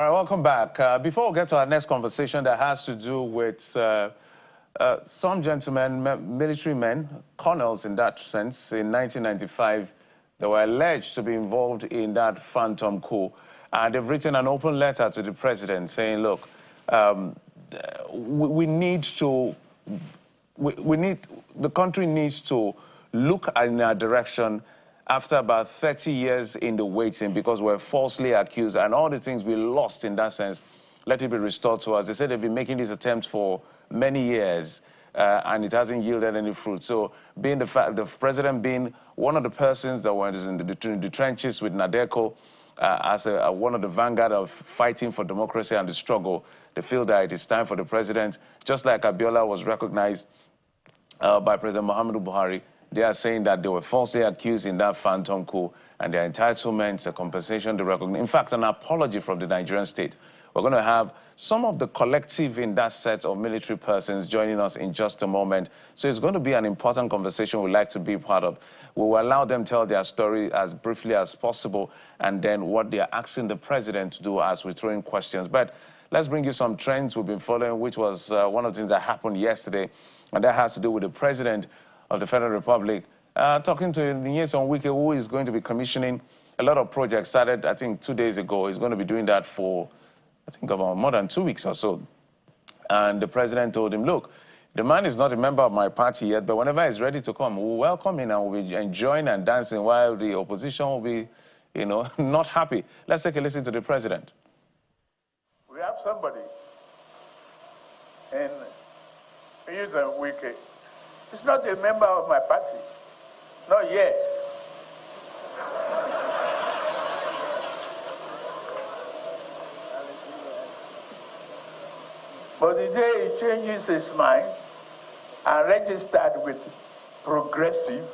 All right, welcome back. Before we get to our next conversation that has to do with some gentlemen, military men, colonels in that sense, in 1995, they were alleged to be involved in that phantom coup. And they've written an open letter to the president saying, look, the country needs to look in our direction after about 30 years in the waiting because we're falsely accused and all the things we lost in that sense, let it be restored to us. They said they've been making these attempts for many years and it hasn't yielded any fruit. So being the president being one of the persons that was in the trenches with Nadeko as one of the vanguard of fighting for democracy and the struggle, they feel that it is time for the president, just like Abiola was recognized by President Muhammadu Buhari, they are saying that they were falsely accused in that phantom coup and their entitlements, a compensation, the recognition, in fact, an apology from the Nigerian state. We're going to have some of the collective in that set of military persons joining us in just a moment. So it's going to be an important conversation we'd like to be part of. We will allow them tell their story as briefly as possible and then what they are asking the president to do as we throw in questions. But let's bring you some trends we've been following, which was one of the things that happened yesterday, and that has to do with the president of the Federal Republic, talking to Nyesom Wike, who is going to be commissioning a lot of projects. Started, I think, 2 days ago. He's going to be doing that for, I think, about more than 2 weeks or so. And the president told him, look, the man is not a member of my party yet, but whenever he's ready to come, we'll welcome him and we'll be enjoying and dancing while the opposition will be, you know, not happy. Let's take a listen to the president. We have somebody in Nyesom Wike. He's not a member of my party. Not yet. But the day he changes his mind and registered with Progressive,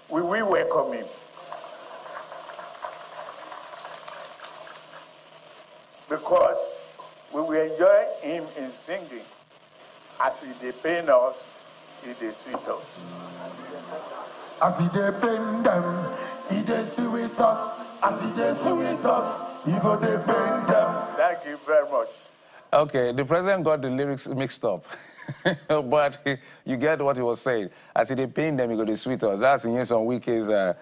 we will welcome him. Because we will enjoy him in singing as he dey pain us. He dey sweet us. As he dey pain them, he dey sweet us. As he dey sweet us, he go dey pain them. Thank you very much. Okay, the president got the lyrics mixed up, but you get what he was saying. As he dey pain them, he go dey sweet us. That's Nyesom Wike's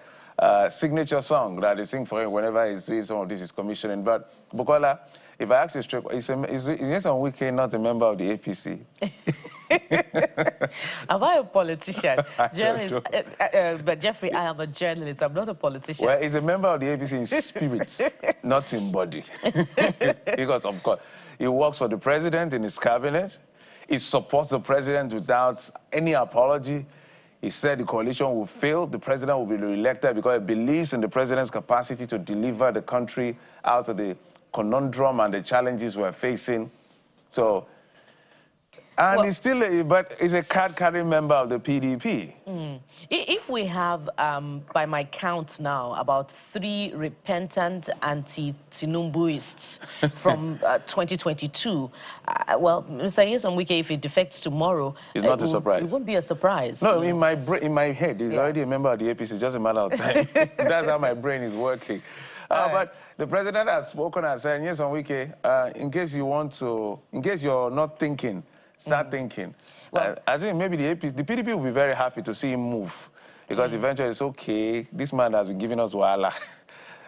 signature song that they sing for him whenever he's doing some of this is commissioning. But Bukola, if I ask you straight, is Nyesom Wike not a member of the APC? Am I a politician? Journalist, but Jeffrey, I am a journalist. I'm not a politician. Well, he's a member of the APC in spirit, not in body. Because, of course, he works for the president in his cabinet. He supports the president without any apology. He said the coalition will fail. The president will be re-elected because he believes in the president's capacity to deliver the country out of the conundrum and the challenges we're facing. So, and he's still, but he's a card-carrying member of the PDP. If we have, by my count now, about 3 repentant anti-Tinumbuists from 2022, well, Mr. Nyesom Wike, if he defects tomorrow, it's not a surprise. It won't be a surprise. No, in my head, he's already a member of the APC. It's just a matter of time. That's how my brain is working. But the president has spoken and said, Nyesom Wike, in case you're not thinking, start thinking. Well, I think maybe the PDP will be very happy to see him move because eventually it's okay. This man has been giving us wahala.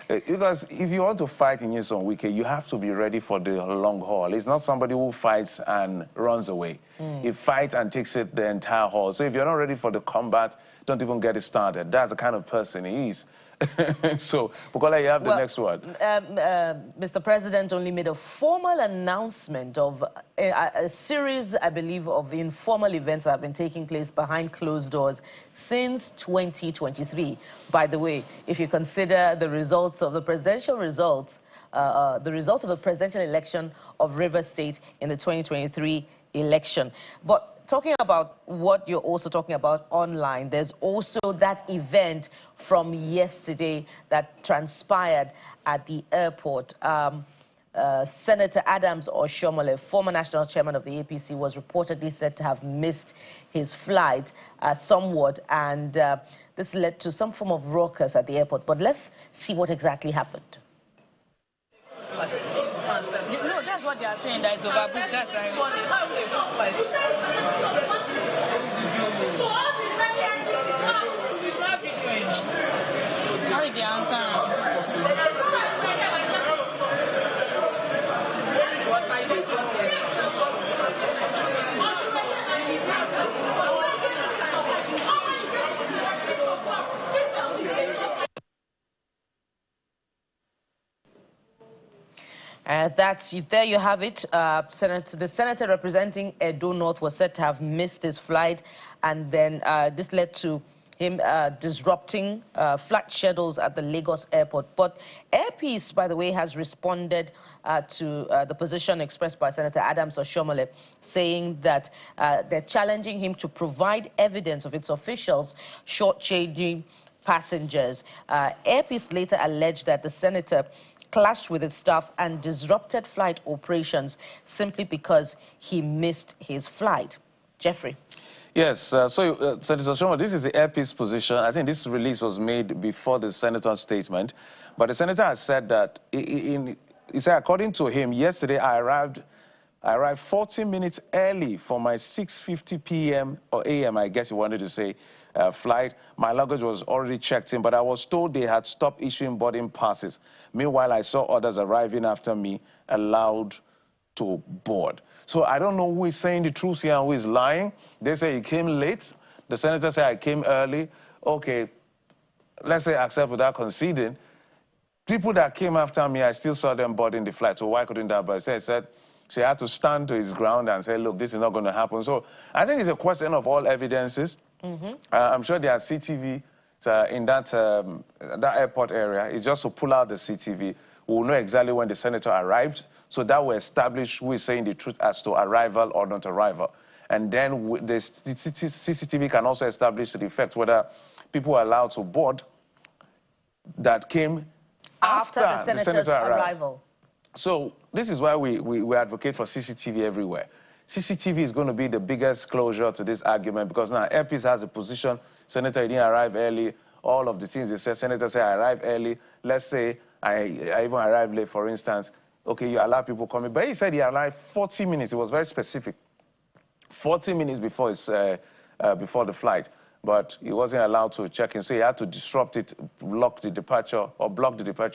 Because if you want to fight in Nyesom Wike, you have to be ready for the long haul. He's not somebody who fights and runs away. He fights and takes it the entire haul. So if you're not ready for the combat, don't even get it started. That's the kind of person he is. So, Bukola, you have the next one. Mr. President only made a formal announcement of a series, I believe, of informal events that have been taking place behind closed doors since 2023. By the way, if you consider the results of the presidential results, the results of the presidential election of Rivers State in the 2023 election. But talking about what you're also talking about online, there's also that event from yesterday that transpired at the airport. Senator Adams Oshiomhole, former national chairman of the APC, was reportedly said to have missed his flight somewhat, and this led to some form of ruckus at the airport. But let's see what exactly happened. they are saying that it's overbooked. That's right. How is the answer? There you have it. The senator representing Edo North was said to have missed his flight, and then this led to him disrupting flight schedules at the Lagos airport. But Air Peace, by the way, has responded to the position expressed by Senator Adams Oshomole, saying that they're challenging him to provide evidence of its officials shortchanging passengers. Air Peace later alleged that the senator clashed with its staff and disrupted flight operations simply because he missed his flight. Jeffrey. Yes, Senator Shoma, this is the Air Peace position. I think this release was made before the senator's statement. But the senator has said that, he said, according to him, yesterday I arrived 40 minutes early for my 6:50 p.m. or a.m., I guess you wanted to say, flight. My luggage was already checked in, but I was told they had stopped issuing boarding passes. Meanwhile, I saw others arriving after me, allowed to board. So I don't know who is saying the truth here and who is lying. They say he came late. The senator said I came early. Okay, let's say accept without conceding. People that came after me, I still saw them boarding the flight. So why couldn't that? But he said she had to stand to his ground and say, look, this is not going to happen. So I think it's a question of all evidences. I'm sure there are CTV in that airport area. It's just to pull out the CTV. We'll know exactly when the senator arrived. So that will establish who is saying the truth as to arrival or not arrival. And then the CCTV can also establish the effect whether people are allowed to board that came after the senator's arrival. So this is why we advocate for CCTV everywhere. CCTV is going to be the biggest closure to this argument, because now Air Peace has a position. Senator, he didn't arrive early. All of the things they said, Senator said, I arrived early. Let's say I even arrived late, for instance. Okay, you allow people coming. But he said he arrived 40 minutes. It was very specific. 40 minutes before before the flight. But he wasn't allowed to check in. So he had to disrupt it, block the departure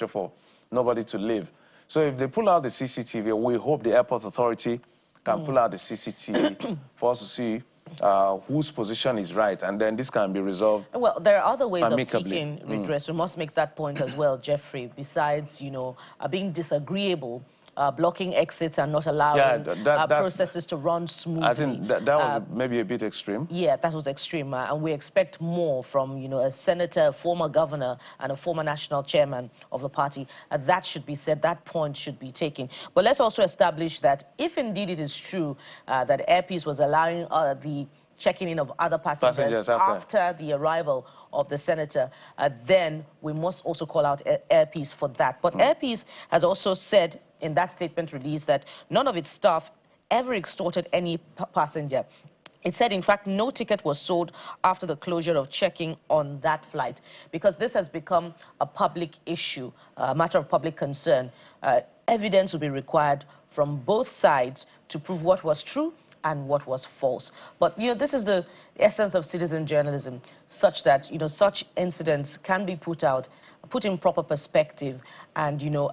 for nobody to leave. So if they pull out the CCTV, we hope the airport authority can pull out the CCTV for us to see whose position is right, and then this can be resolved. Well, there are other ways amicably of seeking redress. We must make that point as well, Jeffrey. Besides, you know, being disagreeable, blocking exits and not allowing processes to run smoothly. I think that was maybe a bit extreme. Yeah, that was extreme, and we expect more from, you know, a senator, a former governor, and a former national chairman of the party. That should be said. That point should be taken. But let's also establish that if indeed it is true that Air Peace was allowing the checking in of other passengers after the arrival of the senator, then we must also call out Air Peace for that. But Air Peace has also said in that statement released that none of its staff ever extorted any passenger. It said, in fact, no ticket was sold after the closure of checking on that flight, because this has become a public issue, a matter of public concern. Evidence will be required from both sides to prove what was true and what was false. But, you know, this is the essence of citizen journalism, such that, you know, such incidents can be put in proper perspective, and, you know,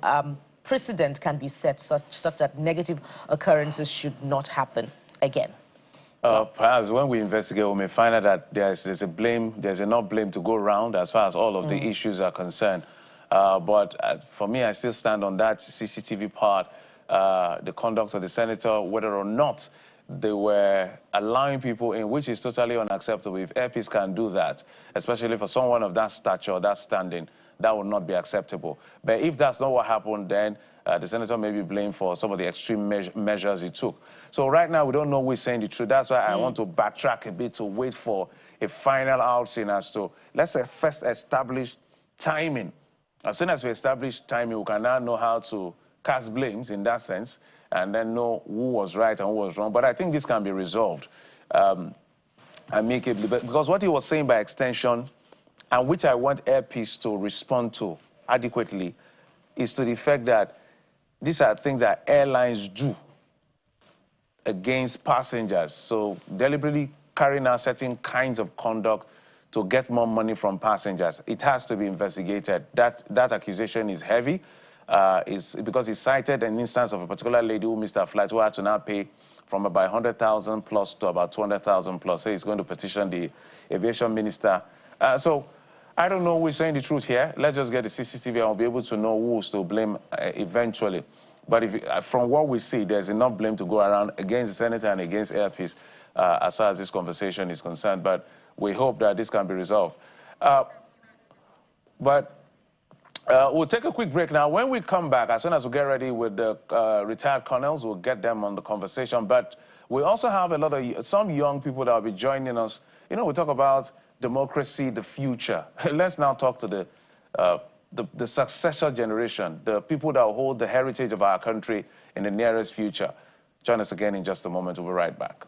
precedent can be set such that negative occurrences should not happen again. Perhaps when we investigate, we may find out that there's enough blame to go around as far as all of the issues are concerned. But for me, I still stand on that CCTV part, the conduct of the senator, whether or not they were allowing people in, which is totally unacceptable. If Air Peace can do that, especially for someone of that stature, that standing, that would not be acceptable. But if that's not what happened, then the senator may be blamed for some of the extreme measures he took. So right now, we don't know who is saying the truth. That's why I want to backtrack a bit to wait for a final outing as to, let's say, first establish timing. As soon as we establish timing, we can now know how to cast blames in that sense, and then know who was right and who was wrong. But I think this can be resolved amicably. Because what he was saying by extension, and which I want Air Peace to respond to adequately, is to the fact that these are things that airlines do against passengers. So deliberately carrying out certain kinds of conduct to get more money from passengers. It has to be investigated. That accusation is heavy. Is because he cited an instance of a particular lady who missed her flight, who had to now pay from about 100,000 plus to about 200,000 plus. So he's going to petition the aviation minister. So I don't know who's saying the truth here. Let's just get the CCTV and we'll be able to know who's to blame eventually. But if, from what we see, there's enough blame to go around against the senator and against Air Peace as far as this conversation is concerned. But we hope that this can be resolved. We'll take a quick break now. When we come back, as soon as we get ready with the retired colonels, we'll get them on the conversation. But we also have some young people that will be joining us. You know, we talk about democracy, the future. Let's now talk to the successor generation, the people that will hold the heritage of our country in the nearest future. Join us again in just a moment. We'll be right back.